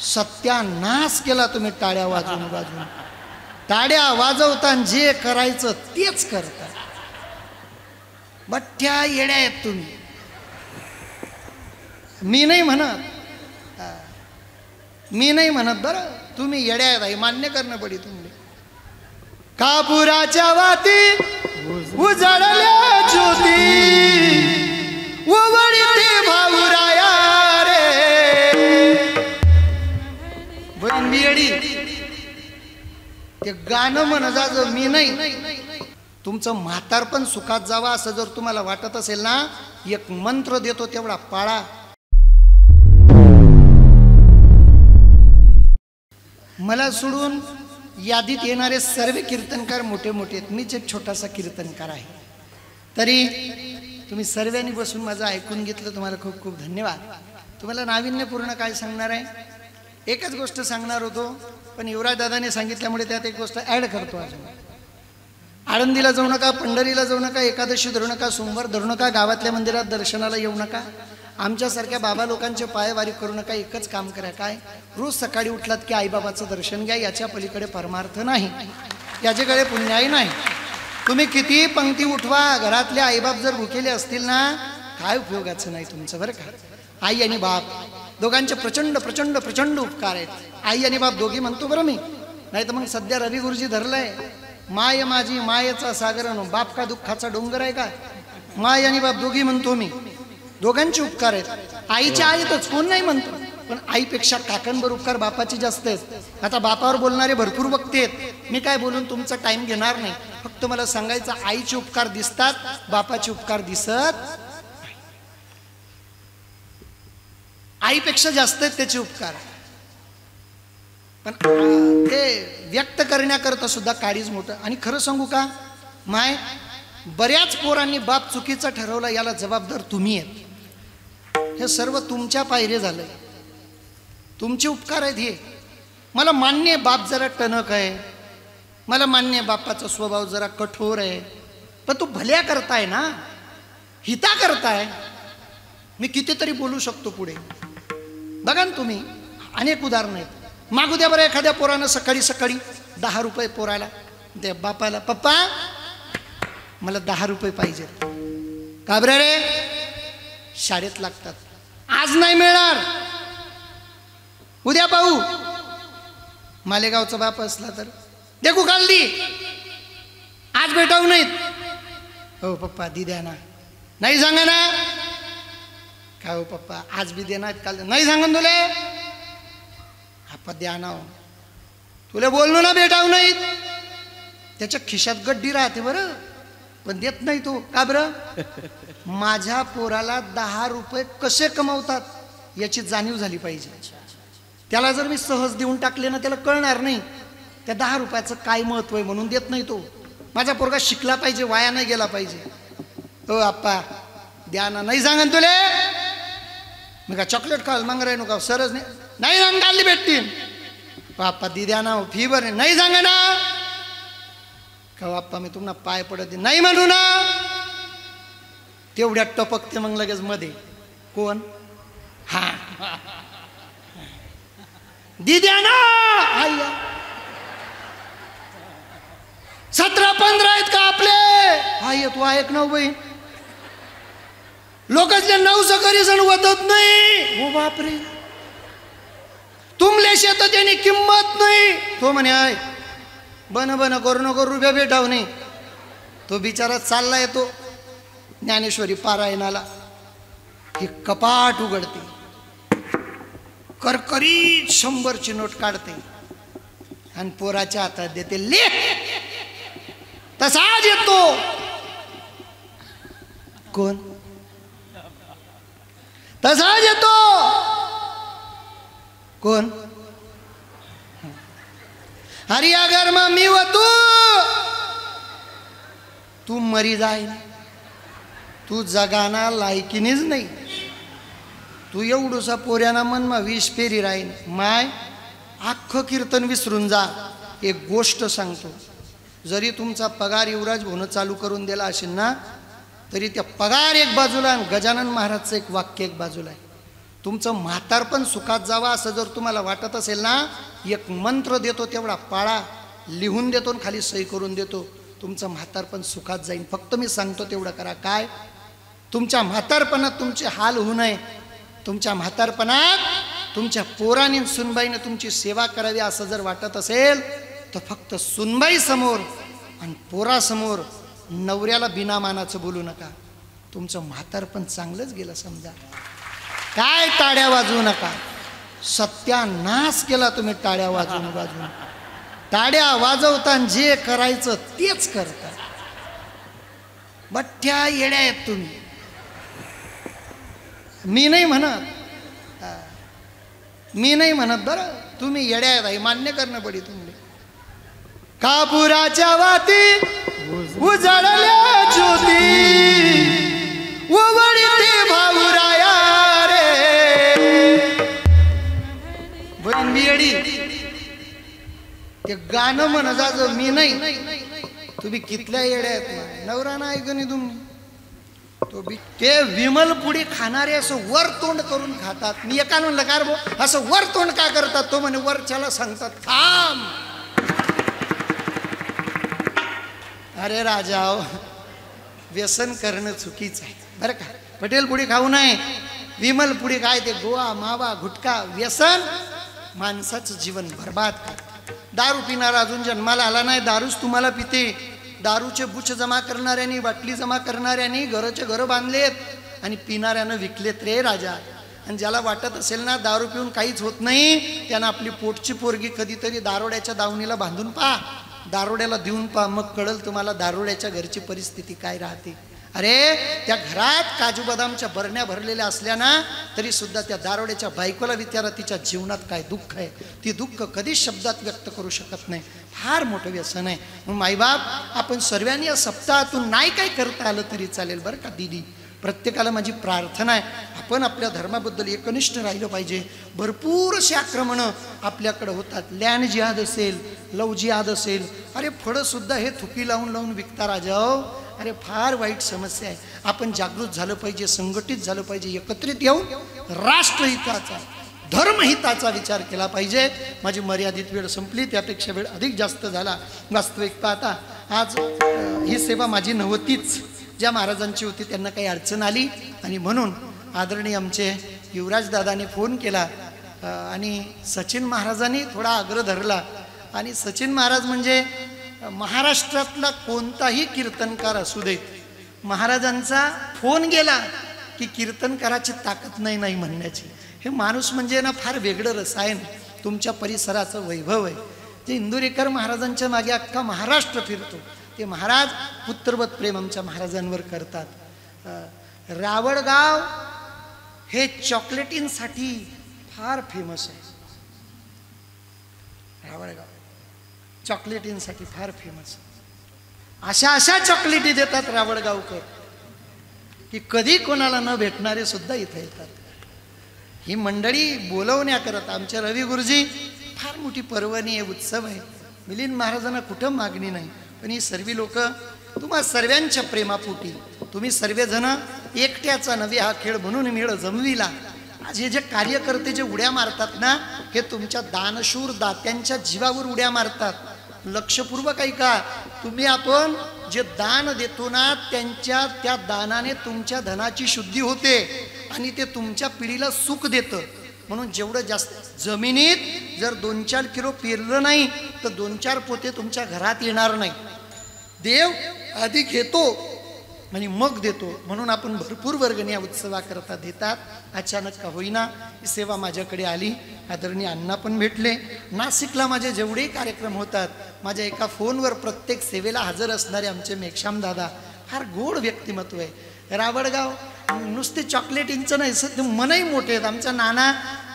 सत्यानाश केला तुम्ही टाळ्या वाजवून वाजवून. टाळ्या वाजवताना जे करायचं तेच करता. बठ्ठ्या येड्या आहेत तुम्ही. मी नाही म्हणत बरं, तुम्ही येड्या आहेत मान्य करणं पडी तुम्ही. कापुराच्या वाती उजळल्या ज्योती उवळते भाऊराया रे. बंदियडी ते गाणं म्हणजाचं मी नाही. तुमचं म्हातारपण सुखात जावा असं जर तुम्हाला वाटत असेल ना, एक मंत्र देतो तेवढा पाळा. मला सोडून यादीत येणारे सर्व कीर्तनकार मोठे मोठे आहेत. मीच एक छोटासा कीर्तनकार आहे. तरी तुम्ही सर्वांनी बसून माझं ऐकून घेतलं, तुम्हाला खूप खूप धन्यवाद. तुम्हाला नाविन्यपूर्ण काय सांगणार आहे, एकच गोष्ट सांगणार होतो, पण युवराज दादाने सांगितल्यामुळे त्यात एक गोष्ट ॲड करतो. अजून आळंदीला जाऊ नका, पंढरीला जाऊ नका, एकादशी धरू नका, सोमवार धरू नका, गावातल्या मंदिरात दर्शनाला येऊ नका, आमच्यासारख्या बाबा लोकांचे पायवारी करू नका. एकच काम करा, काय, रोज सकाळी उठलात की आईबाबाचं दर्शन घ्या. याच्या पलीकडे परमार्थ नाही, याच्याकडे पुण्याही नाही. तुम्ही किती पंक्ती उठवा, घरातले आईबाप जर भुकेले असतील ना, काय उपयोगाचं नाही तुमचं बरं का. आई आणि बाप दोघांचे प्रचंड प्रचंड प्रचंड उपकार आहेत. आई आणि बाप दोघी म्हणतो बरं मी, नाही तर मग सध्या रवी गुरुजी धरलंय, माय माझी मायेचा सागर, बाप का दुःखाचा डोंगर आहे का. माय आणि बाप दोघी म्हणतो मी, दोघांचे उपकार आहेत. आईच्या आईतच कोण नाही म्हणतो, पण आईपेक्षा काकांवर उपकार बापाचे जास्त आहेत. आता बापावर बोलणारे भरपूर वक्ते आहेत, मी काय बोलून तुमचा टाइम घेणार नाही. फक्त मला सांगायचं, आईचे उपकार दिसतात, बापाचे उपकार दिसत. आईपेक्षा जास्त आहेत त्याचे उपकार, पण ते व्यक्त करण्याकरता सुद्धा काळीज मोठं. आणि खरं सांगू का माय, बऱ्याच पोरांनी बाप चुकीचा ठरवला, याला जबाबदार तुम्ही आहेत. हे सर्व तुमच्या पायरे झालंय, तुमचे उपकार आहेत हे. मला मान्य आहे बाप जरा टणक आहे, मला मान्य आहे बापाचा स्वभाव जरा कठोर आहे, पण तू भल्या करताय ना, हिता करताय. मी कितीतरी बोलू शकतो पुढे. बघा ना तुम्ही, अनेक उदाहरणं आहेत. मागू द्या बरं एखाद्या पोरानं सकाळी सकाळी 10 रुपये पोराला दे, बापाला, पप्पा मला 10 रुपये पाहिजे. का बरं रे, शाळेत लागतात, आज नाही मिळणार, उद्या पाहू. मालेगावचा बाप असला तर देखू कालदी, आज भेटावू नाहीत. हो पप्पा दी द्या ना, नाही सांगा ना. का हो पप्पा आज बी देणार, काल नाही सांगून तुले, आपण द्या ना, तुला बोललो ना भेटावू नाहीत. त्याच्या खिशात गड्डी राहते बरं, पण देत नाही तो. का बरं, माझ्या पोराला 10 रुपये कसे कमवतात याची जाणीव झाली पाहिजे. त्याला जर मी सहज देऊन टाकले ना, त्याला कळणार नाही त्या 10 रुपयाचं काय महत्व आहे, म्हणून देत नाही तो. माझा पोरगा शिकला पाहिजे, वाया नाही गेला पाहिजे. हो आप्पा द्या ना, नाही सांगा तुले. मी का चॉकलेट खाल मांग राही नका, सरच नाही सांग काढली भेटतील. आप्पा दी द्या ना, फी भर नाही सांगा ना. का बाप्पा मी तुम्हाला पाय पडत नाही म्हणू ना. तेवढ्या टपकते मग लगेच मध्ये कोण, हा दी द्या ना. 17-15 आहेत का आपले, हाय तू ऐक ना बहीण, लोकांच्या 9 सकरी सण वतत नाही. हो बापरे, तुमले शेत त्याने किंमत नाही. तो म्हणे आहे बन बन करू नको, रुपया भेटाव नाही. तो बिचारा चालला येतो ज्ञानेश्वरी पारायणाला, हे कपाट उघडते, करकरीत 100ची नोट काढते आणि पोराच्या हातात देते, ले. तसाच येतो कोण, तसाच येतो कोण, अरे अगर मम्मी व तू मरी जाय, तू जगाना लायकीनीच नाही. तू एवढूसा पोऱ्याना मन मा 20 फेरी राहीन. माय अख्खं कीर्तन विसरून जा. एक गोष्ट सांगतो, जरी तुमचा पगार युवराज होणं चालू करून दिला असेल ना, तरी त्या पगार एक बाजूला आणि गजानन महाराजचं एक वाक्य एक बाजूला आहे. तुमचं म्हातारपण सुखात जावा असं जर तुम्हाला वाटत असेल ना, एक मंत्र देतो तेवढा पाळा, लिहून देतो आणि खाली सही करून देतो, तुमचं म्हातारपण सुखात जाईल. फक्त मी सांगतो तेवढं करा. काय? तुमच्या म्हातारपणात तुमचे हाल होऊ नये. तुमच्या म्हातारपणात तुमच्या पोराने सुनबाईने तुमची सेवा करावी असं जर वाटत असेल तर फक्त सुनबाई समोर आणि पोरासमोर नवऱ्याला बिनामानाचं बोलू नका. तुमचं म्हातारपण चांगलंच गेलं समजा. काय टाळ्या वाजवू नका. सत्यानाश केला तुम्ही टाळ्या वाजवून वाजवून. टाळ्या वाजवताना जे करायचं तेच करता. बठ्ठ्या येड्या आहेत तुम्ही. मी नाही म्हणत बरं, तुम्ही येड्या आहेत मान्य करणं पडी. तुम्ही कापुराच्या वाती उजळल्या ज्योती उवळते भाऊराया रे. बहीण येडी ते गाणं म्हणा जाजो. मी नाही. तुम्ही कितल्या येड्या आहेत. नवरा नाही गणी तुम्ही. तो बी ते विमल पुडी खाणारे असं वर तोंड करून खातात. मी एका म्हणलं कार भो असं वर तोंड का करतात. तो म्हणे वरच्याला सांगतात थांब. अरे राजा, व्यसन करणं चुकीचं आहे बरं का. पटेल पुडी खाऊ नये. विमल पुडी काय ते गोवा मावा गुटखा व्यसन माणसाचं जीवन बर्बाद करतं. दारू पिणारा अजून जन्माला आला नाही, दारूच तुम्हाला पिते. दारूचे बुच जमा करणाऱ्यांनी बाटली जमा करणाऱ्यांनी घराचे घरं बांधलेत आणि पिणाऱ्यानं विकलेत रे राजा. आणि ज्याला वाटत असेल ना दारू पिऊन काहीच होत नाही, त्यानं आपली पोटची पोरगी कधीतरी दारोड्याच्या दावणीला बांधून पहा, दारोड्याला देऊन पहा, मग कळल तुम्हाला दारोड्याच्या घरची परिस्थिती काय राहते. अरे त्या घरात काजू बदामच्या बरण्या भरलेल्या असल्या ना तरी सुद्धा त्या दारोड्याच्या बायकोला विचारा तिच्या जीवनात काय दुःख आहे. ती दुःख कधीच शब्दात व्यक्त करू शकत नाही. फार मोठं व्यसन आहे. मग माईबाप आपण सर्वांनी या सप्ताहातून नाही काय करता आलं तरी चालेल बरं का दीदी. प्रत्येकाला माझी प्रार्थना आहे आपण आपल्या धर्माबद्दल एकनिष्ठ राहिलं पाहिजे. भरपूर अशी आक्रमणं आपल्याकडे होतात. लँड जिहाद असेल, लव जिहाद असेल. अरे फळं सुद्धा हे थुकी लावून लावून विकता राजा. अरे फार वाईट समस्या आहे. आपण जागृत झालं पाहिजे, संघटित झालं पाहिजे, एकत्रित येऊन राष्ट्रहिताचा धर्महिताचा विचार केला पाहिजे. माझी मर्यादित वेळ संपली, त्यापेक्षा वेळ अधिक जास्त झाला. वास्तविक पाहता आज ही सेवा माझी नव्हतीच, ज्या महाराजांची होती त्यांना काही अडचण आली आणि म्हणून आदरणीय आमचे युवराज दादाने फोन केला आणि सचिन महाराजांनी थोडा आग्रह धरला. आणि सचिन महाराज म्हणजे महाराष्ट्रातला कोणताही कीर्तनकार असू देत, महाराजांचा फोन गेला की कीर्तनकाराची ताकद नाही म्हणण्याची. हे माणूस म्हणजे ना फार वेगळं रसायन तुमच्या परिसराचं वैभव आहे. जे इंदुरीकर महाराजांच्या मागे अख्खा महाराष्ट्र फिरतो ते महाराज पुत्रवत प्रेम आमच्या महाराजांवर करतात. रावळगाव हे चॉकलेटींसाठी फार फेमस आहे. रावळगाव चॉकलेटींसाठी फार फेमस. अशा चॉकलेटी देतात रावळगावकर की कधी कोणाला न भेटणारे सुद्धा इथे येतात. ही मंडळी बोलवण्याकरता आमच्या रवी गुरुजी फार मोठी पर्वणी आहे, उत्सव आहे. मिलिंद महाराजांना कुठं मागणी नाही, पण ही सर्व लोक तुम्हा सर्वांच्या प्रेमापोटी तुम्ही सर्वजण एकट्याचा नव्हे हा खेळ म्हणून मेळ जमविला. आज हे जे कार्यकर्ते जे उड्या मारतात ना हे तुमच्या दानशूर दात्यांच्या जीवावर उड्या मारतात. लक्षपूर्वक ऐका. तुम्ही आपण जे दान देतो ना त्यांच्या त्या दानाने तुमच्या धनाची शुद्धी होते आणि ते तुमच्या पिढीला सुख देतं. म्हणून जेवढं जास्त जमिनीत जर 2-4 किलो पेरलं नाही तर 2-4 पोते तुमच्या घरात येणार नाही. देव आधी घेतो आणि मग देतो. म्हणून आपण भरपूर वर्गणी या उत्सवाकरता देतात. अचानक का होईना ही सेवा माझ्याकडे आली. आदरणीय अण्णा पण भेटले. नाशिकला माझे जेवढेही कार्यक्रम होतात माझ्या एका फोनवर प्रत्येक सेवेला हजर असणारे आमचे मेघश्याम दादा फार गोड व्यक्तिमत्व आहे. रावळगाव नुसते चॉकलेटींचं नाही सध्या मनही मोठे आहेत. आमचा नाना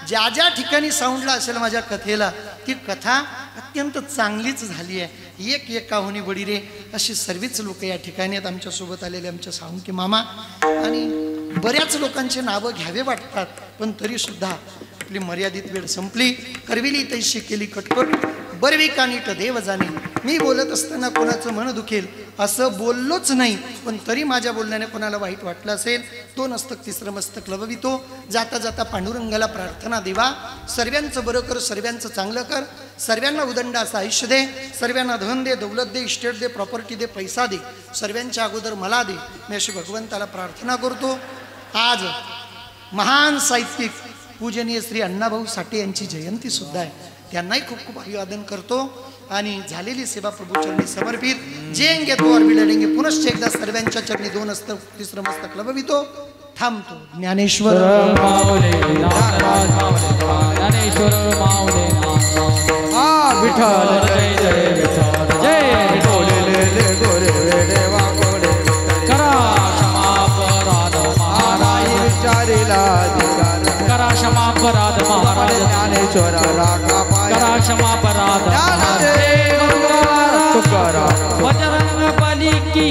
ज्या ज्या ठिकाणी साऊंडला असेल माझ्या कथेला ती कथा अत्यंत चांगलीच झाली आहे. एक एकाहुनी बडी रे अशी सर्वच लोक या ठिकाणी आहेत. आमच्यासोबत आलेले आमचे सावंकी मामा आणि बऱ्याच लोकांचे नावं घ्यावे वाटतात पण तरीसुद्धा आपली मर्यादित वेळ संपली. करविली तैशी केली कटकट बरवी का नीट देव जाणे. मी बोलत असताना कोणाचं मन दुखेल असं बोललोच नाही, पण तरी माझ्या बोलण्याने कोणाला वाईट वाटलं असेल, 2 हस्तक 3 मस्तक लववितो. जाता जाता पांडुरंगाला प्रार्थना देवा, सर्वांचं बरं कर, सर्वांचं चांगलं कर, सर्वांना उदंड असं आयुष्य दे, सर्वांना धन दे, दौलत दे, इस्टेट दे, प्रॉपर्टी दे, पैसा दे, सर्वांच्या अगोदर मला दे. मी अशी भगवंताला प्रार्थना करतो. आज महान साहित्यिक पूजनीय श्री अण्णाभाऊ साठे यांची जयंती सुद्धा आहे. त्यांनाही खूप खूप अभिवादन करतो. आणि झालेली सेवा प्रभू चरणी समर्पित. जेंगे तो और बिडलेंगे. पुनश्च एकदा सर्वांच्या चरणी 2 हस्तक 3 मस्तक लववितो. थांबतो. ज्ञानेश्वर माऊली ज्ञानेश्वर माऊली विठ्ठल जय जय विठ्ठल जय गोले गोरे वेडे वागोले. करा क्षमापराध महाराज विचारिला करा क्षमापराध महाराज ज्ञानेश्वराला करा क्षमापराध तुकाराम बजरंग बली की